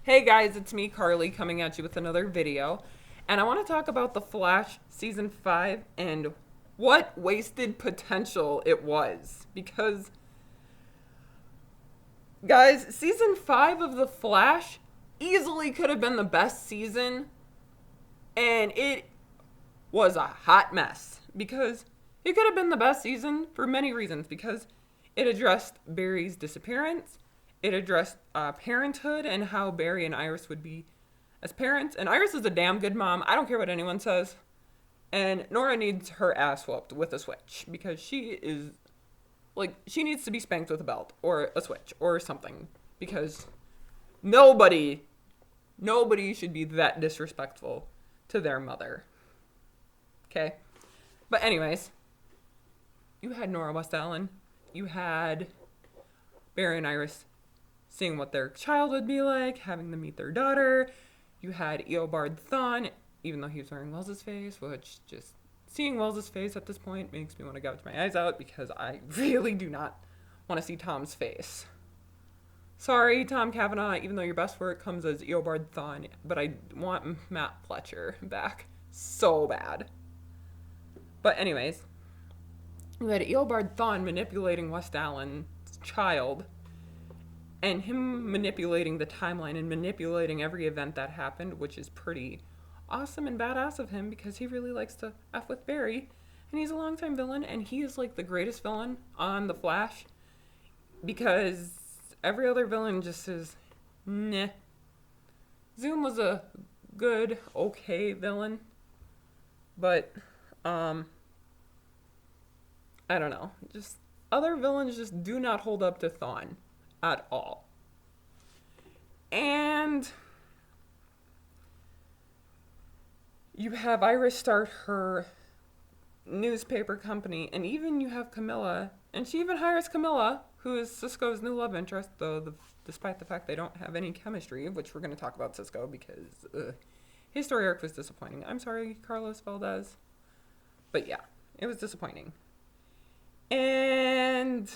Hey guys, it's me, Carly, coming at you with another video. And I want to talk about The Flash Season 5 and what wasted potential it was. Because, guys, Season 5 of The Flash easily could have been the best season. And it was a hot mess. Because it could have been the best season for many reasons. Because it addressed Barry's disappearance. It addressed parenthood and how Barry and Iris would be as parents. And Iris is a damn good mom. I don't care what anyone says. And Nora needs her ass whooped with a switch because she is, like, she needs to be spanked with a belt or a switch or something. Because nobody should be that disrespectful to their mother. Okay? But anyways, you had Nora West Allen. You had Barry and Iris seeing what their child would be like, having them meet their daughter. You had Eobard Thawne, even though he was wearing Wells's face, which just seeing Wells's face at this point makes me want to gouge my eyes out because I really do not want to see Tom's face. Sorry, Tom Cavanaugh, even though your best work comes as Eobard Thawne, but I want Matt Fletcher back so bad. But anyways, you had Eobard Thawne manipulating West Allen's child and him manipulating the timeline and manipulating every event that happened, which is pretty awesome and badass of him because he really likes to F with Barry. And he's a longtime villain, and he is like the greatest villain on The Flash because every other villain just is, nah. Zoom was a good, okay villain, but, I don't know. Just other villains just do not hold up to Thawne at all. And you have Iris start her newspaper company, and even you have Camilla, and she even hires Camilla, who is Cisco's new love interest, though despite the fact they don't have any chemistry, which we're going to talk about Cisco because his story arc was disappointing. I'm sorry, Carlos Valdez. But yeah, it was disappointing. And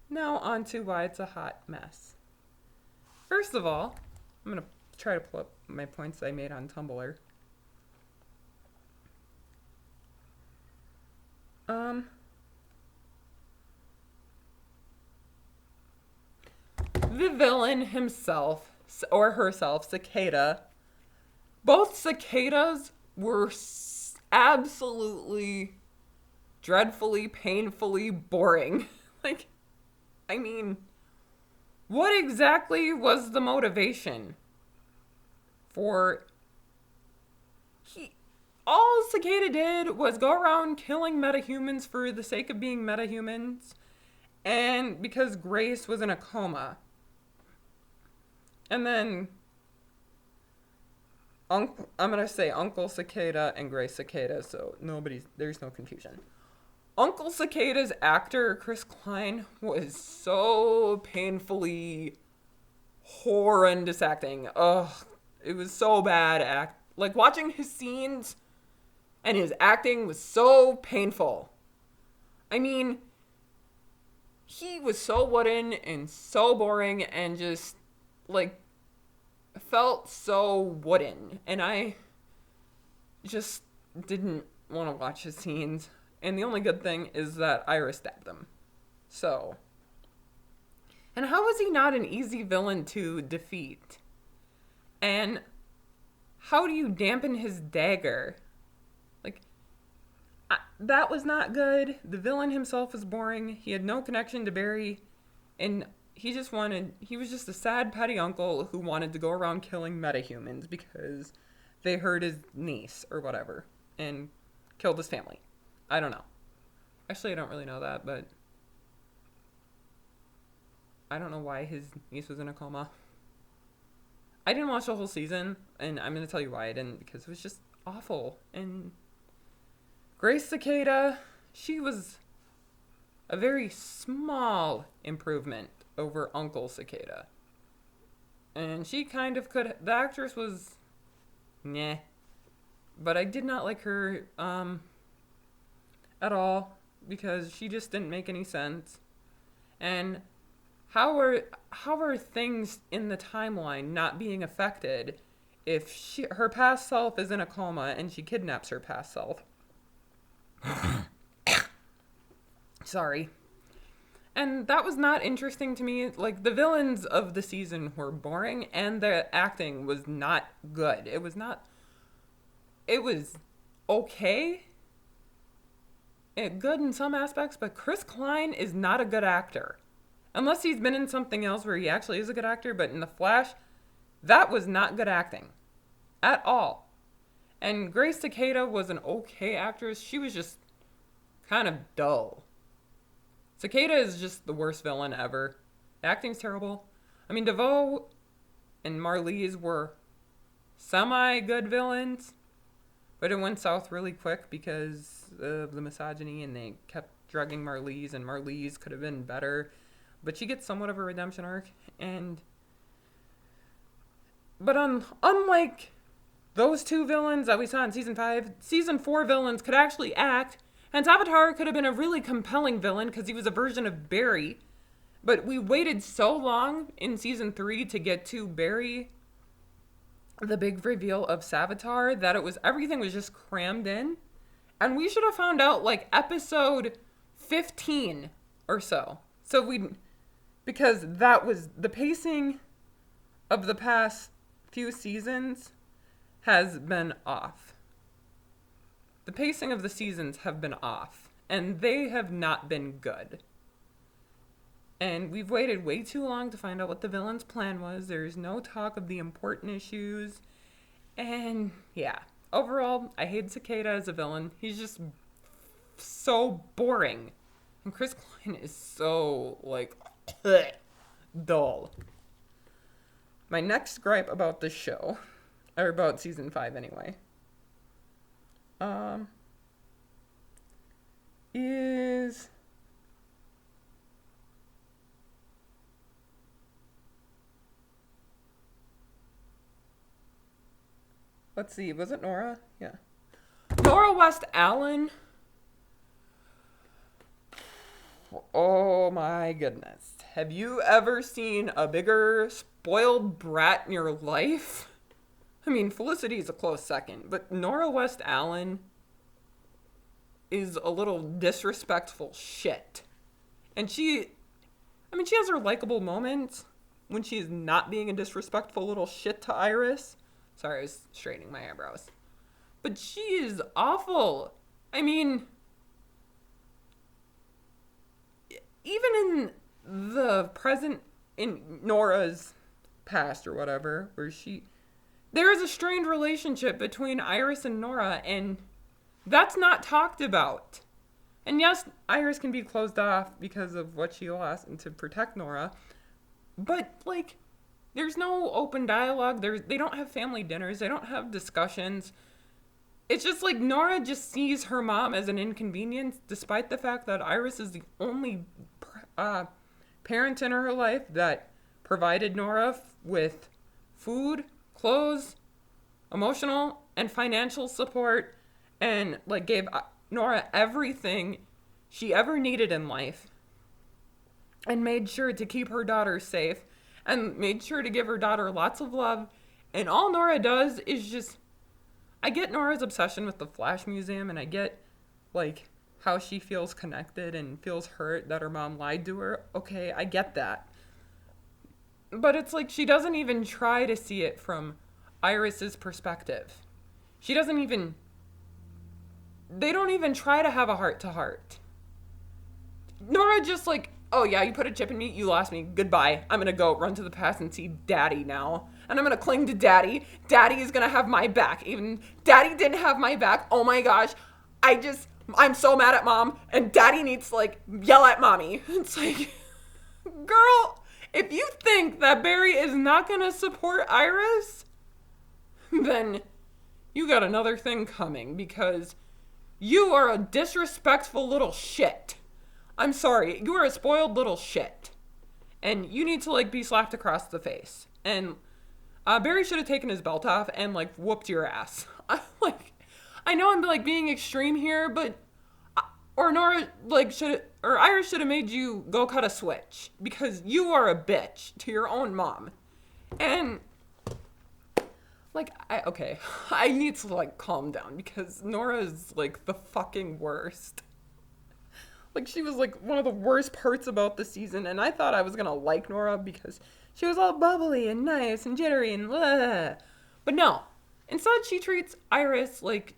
now on to why it's a hot mess. First of all, I'm going to try to pull up my points I made on Tumblr. The villain himself, or herself, Cicada. Both cicadas were absolutely, dreadfully, painfully boring. Like, I mean, what exactly was the motivation for... All Cicada did was go around killing metahumans for the sake of being metahumans, and because Grace was in a coma. And then, I'm going to say Uncle Cicada and Grace Cicada, so there's no confusion. Uncle Cicada's actor, Chris Klein, was so painfully horrendous acting. Ugh, it was so bad. Like, watching his scenes and his acting was so painful. I mean, he was so wooden and so boring and just, like, felt so wooden. And I just didn't want to watch his scenes. And the only good thing is that Iris stabbed him. So. And how was he not an easy villain to defeat? And how do you dampen his dagger? Like, that was not good. The villain himself was boring. He had no connection to Barry. And he was just a sad, petty uncle who wanted to go around killing metahumans because they hurt his niece or whatever and killed his family. I don't know. Actually, I don't really know that, but I don't know why his niece was in a coma. I didn't watch the whole season, and I'm going to tell you why I didn't, because it was just awful. And Grace Cicada, she was a very small improvement over Uncle Cicada. And she kind of could... The actress was... Nah. But I did not like her, at all, because she just didn't make any sense. And how are things in the timeline not being affected if her past self is in a coma and she kidnaps her past self? Sorry. And that was not interesting to me. Like, the villains of the season were boring, and the acting was not good. It was okay. Good in some aspects, but Chris Klein is not a good actor. Unless he's been in something else where he actually is a good actor, but in The Flash, that was not good acting. At all. And Grace Takeda was an okay actress. She was just kind of dull. Takeda is just the worst villain ever. Acting's terrible. I mean, DeVoe and Marlize were semi-good villains, but it went south really quick because of the misogyny, and they kept drugging Marlize, and Marlize could have been better. But she gets somewhat of a redemption arc, but unlike those two villains that we saw in Season 5, Season 4 villains could actually act, and Savitar could have been a really compelling villain because he was a version of Barry. But we waited so long in Season 3 to get to Barry, the big reveal of Savitar, that everything was just crammed in. And we should have found out like episode 15 or so. Because that was the pacing of the past few seasons has been off. The pacing of the seasons have been off, and they have not been good. And we've waited way too long to find out what the villain's plan was. There's no talk of the important issues. And yeah, overall, I hate Cicada as a villain. He's just so boring. And Chris Klein is so, like, dull. My next gripe about the show, or about Season 5 anyway, is let's see, was it Nora? Yeah. Nora West Allen. Oh my goodness. Have you ever seen a bigger spoiled brat in your life? I mean, Felicity is a close second, but Nora West Allen is a little disrespectful shit. And she has her likable moments when she's not being a disrespectful little shit to Iris. Sorry, I was straightening my eyebrows. But she is awful. I mean, even in the present, in Nora's past or whatever, where there is a strained relationship between Iris and Nora, and that's not talked about. And yes, Iris can be closed off because of what she lost and to protect Nora, but, like, there's no open dialogue. They don't have family dinners. They don't have discussions. It's just like Nora just sees her mom as an inconvenience, despite the fact that Iris is the only parent in her life that provided Nora with food, clothes, emotional and financial support, and like gave Nora everything she ever needed in life, and made sure to keep her daughter safe, and made sure to give her daughter lots of love. And all Nora does is just, I get Nora's obsession with the Flash Museum, and I get, like, how she feels connected and feels hurt that her mom lied to her. Okay, I get that. But it's like she doesn't even try to see it from Iris's perspective. They don't even try to have a heart-to-heart. Nora just like, oh yeah, you put a chip in me, you lost me, goodbye. I'm gonna go run to the past and see Daddy now. And I'm gonna cling to Daddy. Daddy is gonna have my back. Even Daddy didn't have my back. Oh my gosh. I'm so mad at Mom, and Daddy needs to, like, yell at Mommy. It's like, girl, if you think that Barry is not gonna support Iris, then you got another thing coming, because you are a disrespectful little shit. I'm sorry, you are a spoiled little shit. And you need to, like, be slapped across the face. And Barry should have taken his belt off and, like, whooped your ass. I know I'm, like, being extreme here, but Or Nora, like, or Iris should have made you go cut a switch because you are a bitch to your own mom. And, like, I need to, like, calm down because Nora is, like, the fucking worst. Like, she was, like, one of the worst parts about the season, and I thought I was gonna like Nora because she was all bubbly and nice and jittery and blah. But no. Instead, she treats Iris like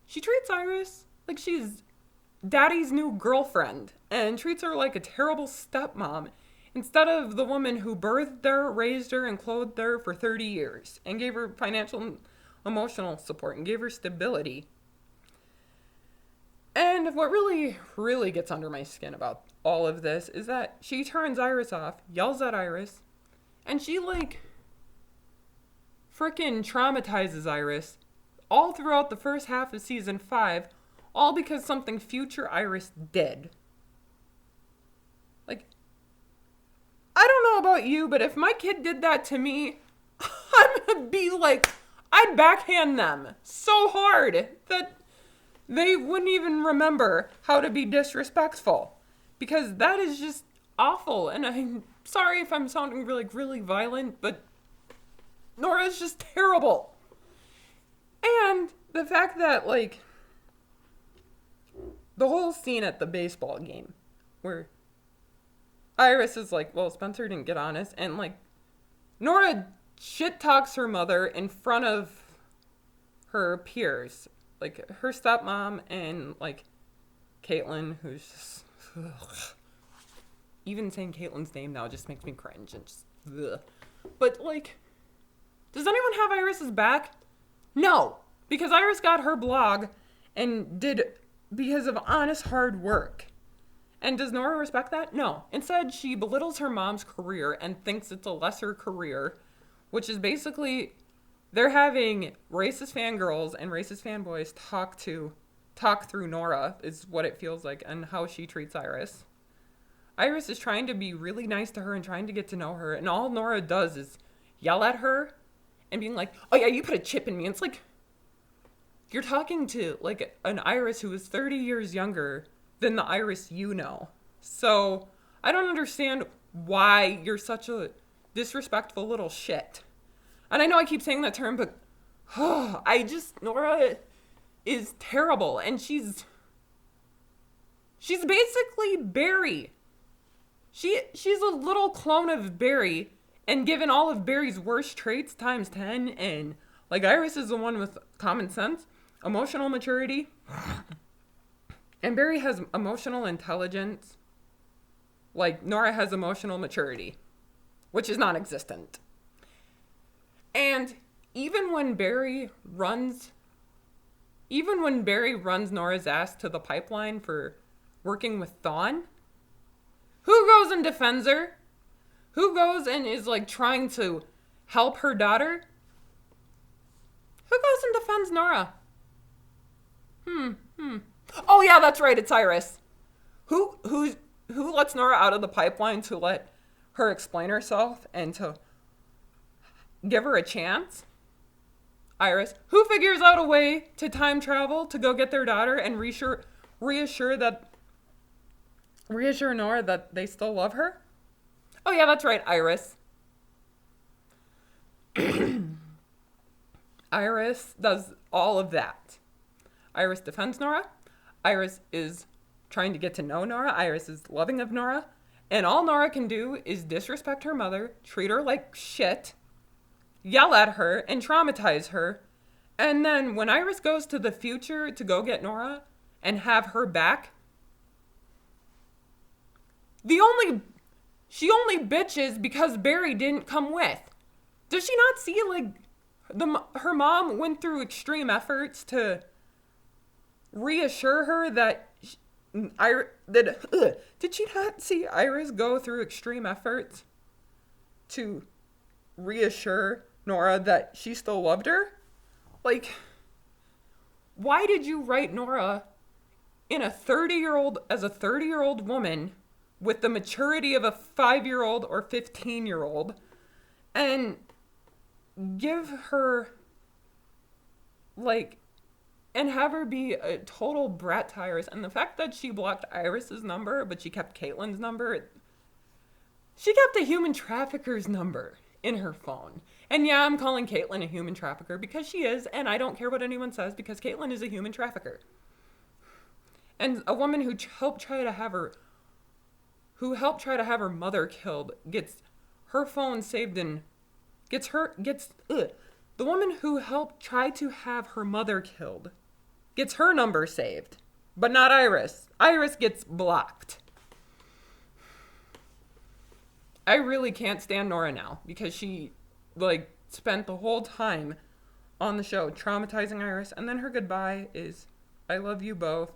she's daddy's new girlfriend and treats her like a terrible stepmom instead of the woman who birthed her, raised her, and clothed her for 30 years and gave her financial and emotional support and gave her stability. And what really, really gets under my skin about all of this is that she turns Iris off, yells at Iris, and she, like, frickin' traumatizes Iris all throughout the first half of season 5, all because something future Iris did. Like, I don't know about you, but if my kid did that to me, I'm gonna be like, I'd backhand them so hard that they wouldn't even remember how to be disrespectful. Because that is just awful. And I'm sorry if I'm sounding really, really violent, but Nora's just terrible. And the fact that, like, the whole scene at the baseball game where Iris is like, well, Spencer didn't get honest, and, like, Nora shit talks her mother in front of her peers, like her stepmom and, like, Caitlin, who's just, ugh. Even saying Caitlin's name now just makes me cringe and just, ugh. But, like, does anyone have Iris's back? No, because Iris got her blog and did because of honest hard work. And does Nora respect that? No. Instead, she belittles her mom's career and thinks it's a lesser career, which is basically they're having racist fangirls and racist fanboys talk through Nora is what it feels like and how she treats Iris. Iris is trying to be really nice to her and trying to get to know her, and all Nora does is yell at her and being like, oh yeah, you put a chip in me. And it's like, you're talking to, like, an Iris who is 30 years younger than the Iris you know. So I don't understand why you're such a disrespectful little shit. And I know I keep saying that term, but Nora is terrible. And she's basically Barry. She's a little clone of Barry, and given all of Barry's worst traits times 10, and, like, Iris is the one with common sense, emotional maturity, and Barry has emotional intelligence, like Nora has emotional maturity, which is non-existent. And even when Barry runs Nora's ass to the pipeline for working with Thawne, who goes and defends her? Who goes and is, like, trying to help her daughter? Who goes and defends Nora? Oh yeah, that's right, it's Iris. Who lets Nora out of the pipeline to let her explain herself and to give her a chance? Iris. Who figures out a way to time travel to go get their daughter and reassure Nora that they still love her? Oh yeah, that's right, Iris. Iris does all of that. Iris defends Nora. Iris is trying to get to know Nora. Iris is loving of Nora. And all Nora can do is disrespect her mother, treat her like shit, yell at her, and traumatize her. And then when Iris goes to the future to go get Nora and have her back, she only bitches because Barry didn't come with. Does she not see, like, her mom went through extreme efforts to reassure her that did she not see Iris go through extreme efforts to reassure Nora that she still loved her? Like, why did you write Nora as a 30-year-old woman with the maturity of a 5-year-old or 15-year-old and give her, like, and have her be a total brat to Iris. And the fact that she blocked Iris's number, but she kept Caitlyn's number, she kept a human trafficker's number in her phone. And yeah, I'm calling Caitlyn a human trafficker because she is, and I don't care what anyone says because Caitlyn is a human trafficker. And a woman who helped try to have her mother killed gets her phone saved in, the woman who helped try to have her mother killed gets her number saved, but not Iris. Iris gets blocked. I really can't stand Nora now because she, spent the whole time on the show traumatizing Iris, and then her goodbye is, I love you both,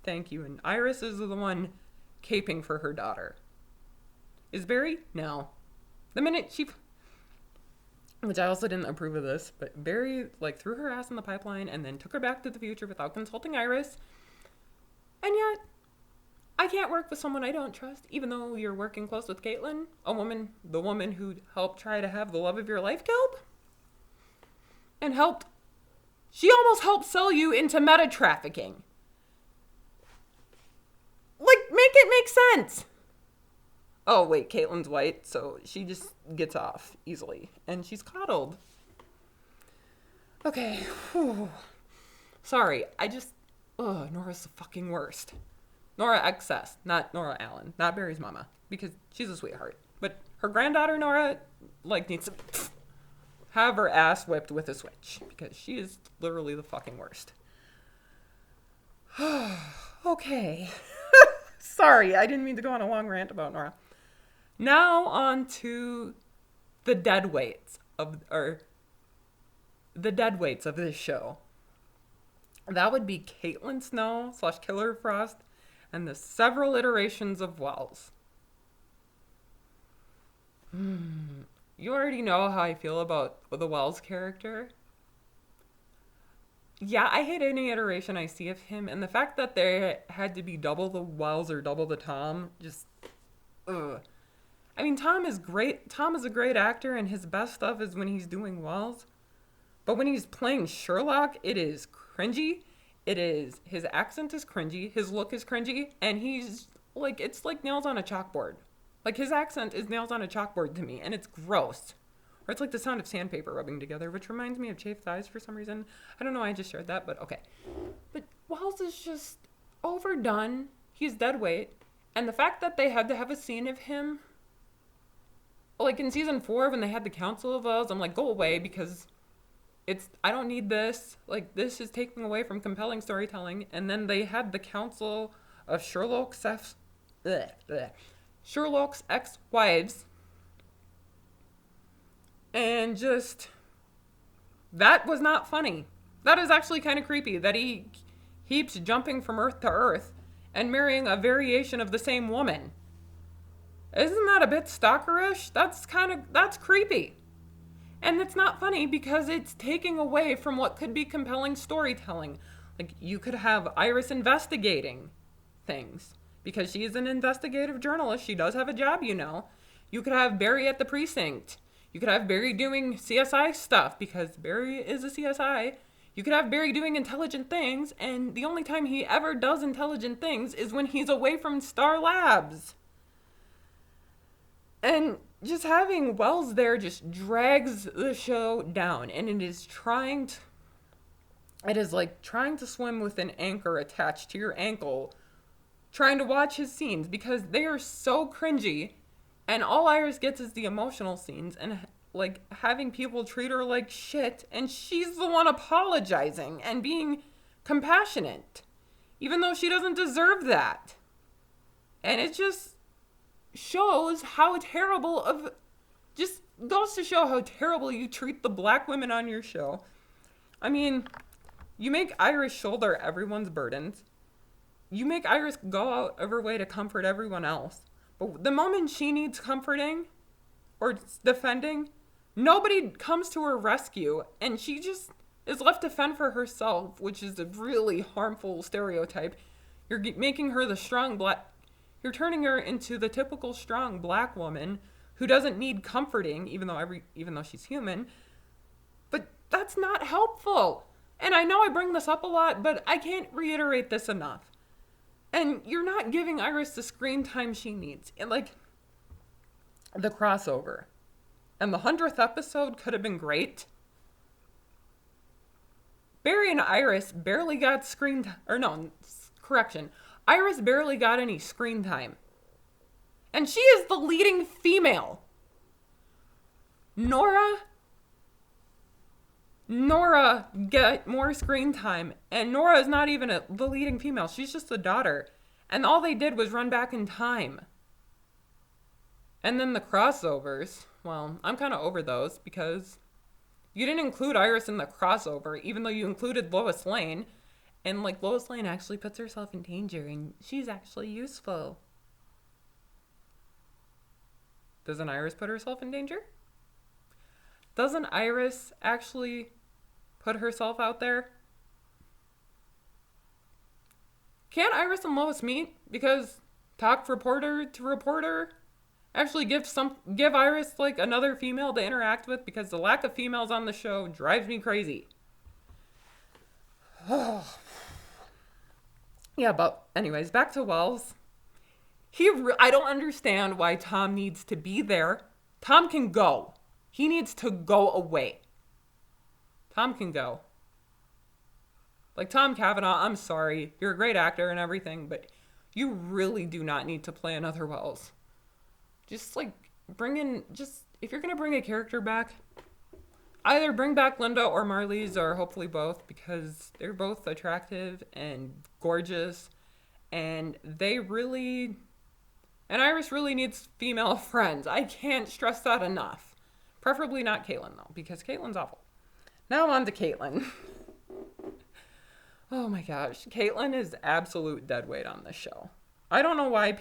thank you. And Iris is the one caping for her daughter. Is Barry? No. The minute she, which I also didn't approve of this, but Barry, threw her ass in the pipeline and then took her back to the future without consulting Iris. And yet, I can't work with someone I don't trust, even though you're working close with Caitlyn, the woman who helped try to have the love of your life killed. And she almost helped sell you into meta trafficking. Make it make sense. Oh, wait, Caitlyn's white, so she just gets off easily. And she's coddled. Okay. Whew. Sorry, Nora's the fucking worst. Nora XS, not Nora Allen, not Barry's mama, because she's a sweetheart. But her granddaughter, Nora, needs to have her ass whipped with a switch, because she is literally the fucking worst. Okay. Sorry, I didn't mean to go on a long rant about Nora. Now on to the dead weights of this show. That would be Caitlyn Snow / Killer Frost and the several iterations of Wells. You already know how I feel about the Wells character. Yeah, I hate any iteration I see of him, and the fact that there had to be double the Wells or double the Tom, just, ugh. I mean, Tom is great. Tom is a great actor, and his best stuff is when he's doing Wells. But when he's playing Sherlock, it is cringy. His accent is cringy, his look is cringy, and he's, it's like nails on a chalkboard. His accent is nails on a chalkboard to me, and it's gross. Or it's like the sound of sandpaper rubbing together, which reminds me of chafed thighs for some reason. I don't know why I just shared that, but okay. But Wells is just overdone. He's dead weight. And the fact that they had to have a scene of him, in season 4 when they had the Council of Wells, I'm go away because I don't need this. This is taking away from compelling storytelling. And then they had the Council of Sherlock's ex-wives. And just, that was not funny. That is actually kind of creepy that he keeps jumping from earth to earth and marrying a variation of the same woman. Isn't that a bit stalkerish? That's creepy. And it's not funny because it's taking away from what could be compelling storytelling. You could have Iris investigating things because she is an investigative journalist. She does have a job, You could have Barry at the precinct. You could have Barry doing CSI stuff because Barry is a CSI. You could have Barry doing intelligent things, and the only time he ever does intelligent things is when he's away from Star Labs. And just having Wells there just drags the show down, and it is like trying to swim with an anchor attached to your ankle, trying to watch his scenes because they are so cringy. And all Iris gets is the emotional scenes and, having people treat her like shit. And she's the one apologizing and being compassionate, even though she doesn't deserve that. And it just shows how terrible goes to show how terrible you treat the black women on your show. I mean, you make Iris shoulder everyone's burdens. You make Iris go out of her way to comfort everyone else. But the moment she needs comforting or defending, nobody comes to her rescue, and she just is left to fend for herself, which is a really harmful stereotype. You're making her you're turning her into the typical strong black woman who doesn't need comforting, even though she's human. But that's not helpful. And I know I bring this up a lot, but I can't reiterate this enough. And you're not giving Iris the screen time she needs. And like, the crossover. And the 100th episode could have been great. Barry and Iris barely got screen time. Or no, correction. Iris barely got any screen time. And she is the leading female. Nora get more screen time. And Nora is not even the leading female. She's just the daughter. And all they did was run back in time. And then the crossovers. Well, I'm kind of over those because you didn't include Iris in the crossover, even though you included Lois Lane. And like Lois Lane actually puts herself in danger and she's actually useful. Doesn't Iris put herself in danger? Doesn't Iris actually put herself out there? Can't Iris and Lois meet? Because talk reporter to reporter actually give Iris like another female to interact with, because the lack of females on the show drives me crazy. Yeah, but anyways, back to Wells. I don't understand why Tom needs to be there. Tom can go. He needs to go away. Tom can go. Like Tom Cavanaugh, I'm sorry. You're a great actor and everything, but you really do not need to play another Wells. Just like if you're going to bring a character back, either bring back Linda or Marlies, or hopefully both, because they're both attractive and gorgeous, and Iris really needs female friends. I can't stress that enough. Preferably not Caitlin, though, because Caitlin's awful. Now on to Caitlin. Oh my gosh. Caitlin is absolute deadweight on this show. I don't know why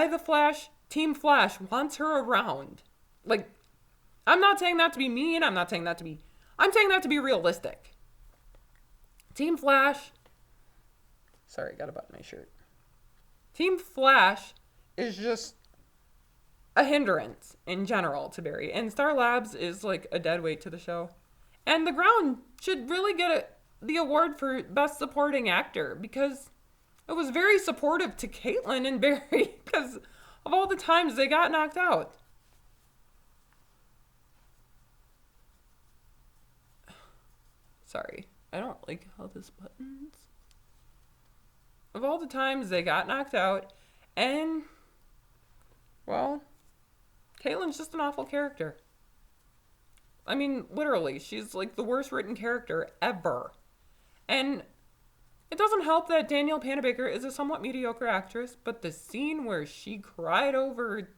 the Team Flash wants her around. Like, I'm not saying that to be mean. I'm saying that to be realistic. Team Flash. Sorry, got a button in my shirt. Team Flash is just a hindrance in general to Barry. And Star Labs is like a deadweight to the show. And The Ground should really get the award for Best Supporting Actor, because it was very supportive to Caitlin and Barry because of all the times they got knocked out. Sorry, I don't like how this buttons. Of all the times they got knocked out, and, well, Caitlin's just an awful character. I mean, literally, she's like the worst written character ever. And it doesn't help that Danielle Panabaker is a somewhat mediocre actress, but the scene where she cried over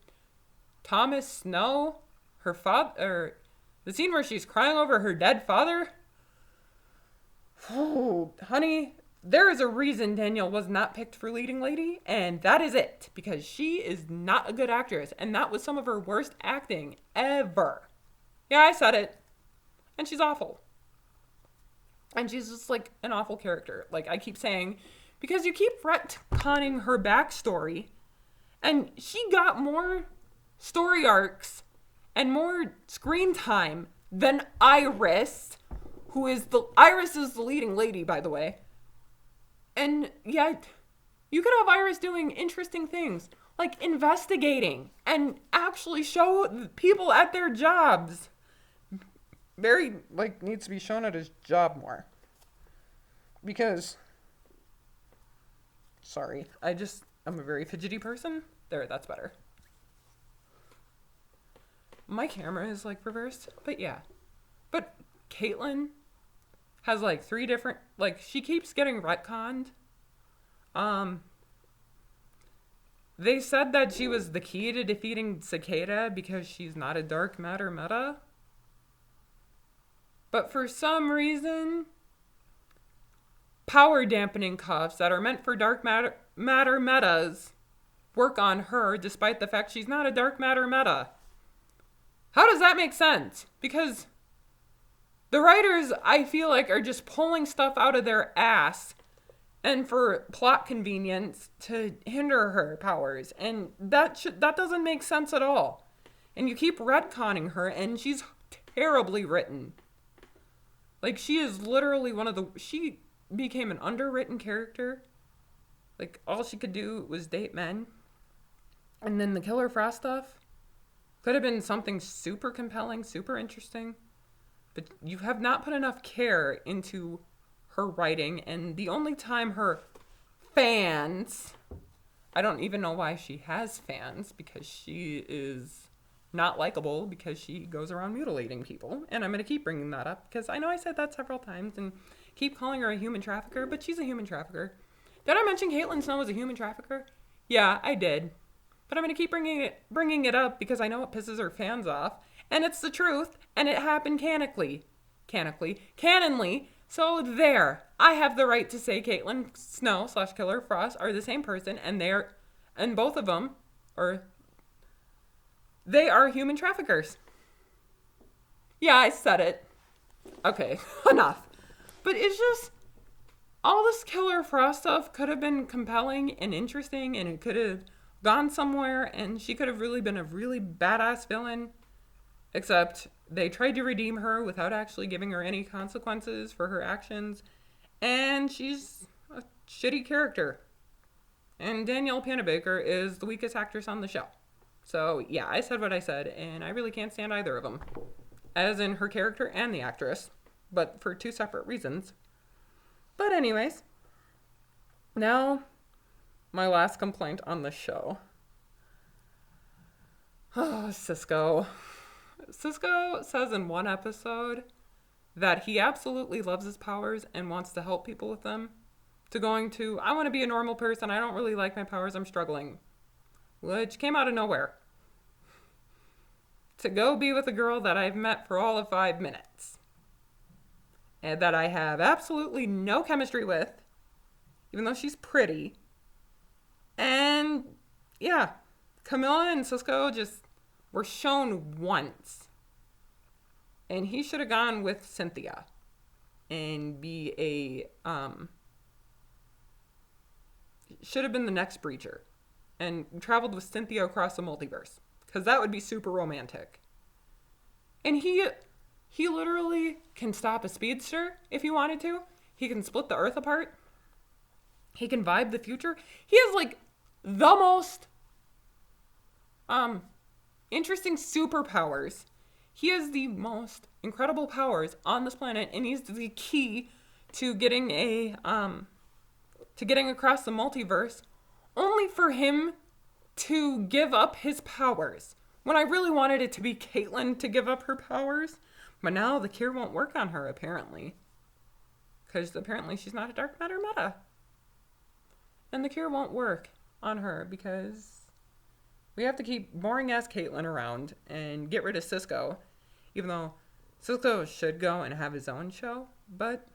Thomas Snow, her father, the scene where she's crying over her dead father. Oh, honey, there is a reason Danielle was not picked for leading lady, and that is it, because she is not a good actress, and that was some of her worst acting ever. Yeah, I said it. And she's awful. And she's just like an awful character. Like I keep saying, because you keep retconning her backstory, and she got more story arcs and more screen time than Iris, Iris is the leading lady, by the way. And yet, you could have Iris doing interesting things, like investigating and actually show people at their jobs. Barry, needs to be shown at his job more. Because, sorry, I'm a very fidgety person. There, that's better. My camera is, reversed, but yeah. But Caitlin has, 3 different, she keeps getting retconned. They said that she was the key to defeating Cicada because she's not a dark matter meta. But for some reason, power dampening cuffs that are meant for dark matter metas work on her despite the fact she's not a dark matter meta. How does that make sense? Because the writers, I feel like, are just pulling stuff out of their ass and for plot convenience to hinder her powers. And that doesn't make sense at all. And you keep retconning her, and she's terribly written. Like, she is literally she became an underwritten character. Like, all she could do was date men. And then the Killer Frost stuff could have been something super compelling, super interesting. But you have not put enough care into her writing. And the only time her fans... I don't even know why she has fans, because she is not likable because she goes around mutilating people. And I'm going to keep bringing that up because I know I said that several times and keep calling her a human trafficker, but she's a human trafficker. Did I mention Caitlin Snow is a human trafficker? Yeah, I did. But I'm going to keep bringing it up because I know it pisses her fans off. And it's the truth. And it happened canonly. So there. I have the right to say Caitlin Snow / Killer Frost are the same person. And both of them they are human traffickers. Yeah, I said it. Okay, enough. But it's just, all this Killer Frost stuff could have been compelling and interesting, and it could have gone somewhere, and she could have really been a really badass villain. Except they tried to redeem her without actually giving her any consequences for her actions. And she's a shitty character. And Danielle Panabaker is the weakest actress on the show. So, yeah, I said what I said, and I really can't stand either of them. As in her character and the actress. But for two separate reasons. But anyways. Now, my last complaint on the show. Oh, Cisco. Cisco says in one episode that he absolutely loves his powers and wants to help people with them, to going to, I want to be a normal person, I don't really like my powers, I'm struggling. Which came out of nowhere. To go be with a girl that I've met for all of 5 minutes. And that I have absolutely no chemistry with, even though she's pretty. And, yeah, Camilla and Cisco just were shown once. And he should have gone with Cynthia and be should have been the next Breacher and traveled with Cynthia across the multiverse, because that would be super romantic. And he literally can stop a speedster if he wanted to. He can split the earth apart. He can vibe the future. He has like the most interesting superpowers. He has the most incredible powers on this planet, and he's the key to getting across the multiverse, only for him to give up his powers. When I really wanted it to be Caitlin to give up her powers, but now the cure won't work on her, apparently. Because apparently she's not a dark matter meta. And the cure won't work on her because we have to keep boring-ass Caitlin around and get rid of Cisco. Even though Cisco should go and have his own show. But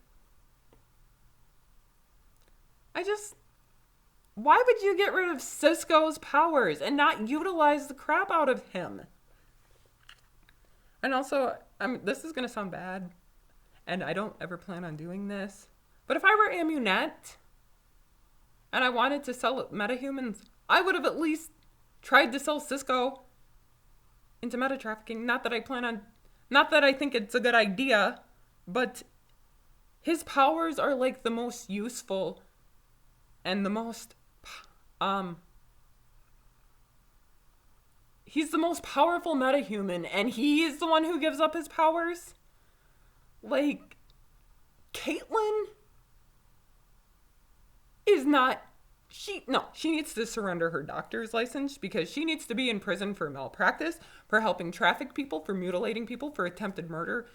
why would you get rid of Cisco's powers and not utilize the crap out of him? And also, this is going to sound bad, and I don't ever plan on doing this, but if I were Amunette and I wanted to sell metahumans, I would have at least tried to sell Cisco into meta trafficking. Not that I think it's a good idea, but his powers are like the most useful and the most he's the most powerful metahuman, and he is the one who gives up his powers. Like, Caitlin is not... She needs to surrender her doctor's license because she needs to be in prison for malpractice, for helping traffic people, for mutilating people, for attempted murder,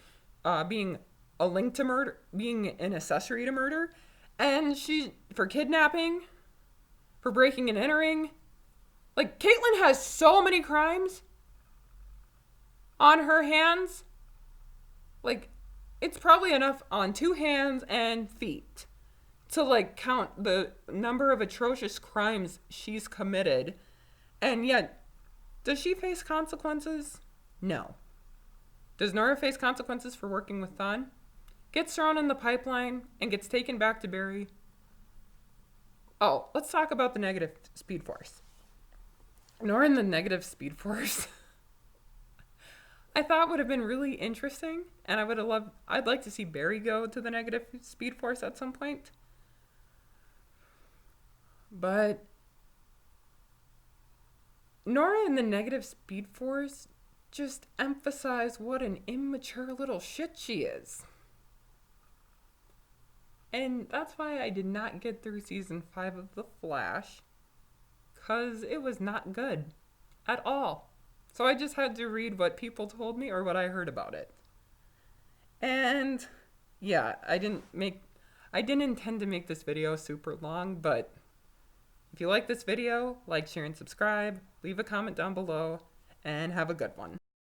being a link to murder, being an accessory to murder, and for kidnapping, for breaking and entering. Like, Caitlin has so many crimes on her hands. Like, it's probably enough on 2 hands and feet to, like, count the number of atrocious crimes she's committed. And yet, does she face consequences? No. Does Nora face consequences for working with Thawne? Gets thrown in the pipeline and gets taken back to Barry. Oh, let's talk about the negative Speed Force. Nora in the negative Speed Force. I thought would have been really interesting, and I'd like to see Barry go to the negative Speed Force at some point. But Nora and the negative Speed Force just emphasize what an immature little shit she is. And that's why I did not get through season 5 of The Flash, because it was not good at all. So I just had to read what people told me or what I heard about it. And yeah, I didn't intend to make this video super long, but if you like this video, like, share, and subscribe, leave a comment down below, and have a good one.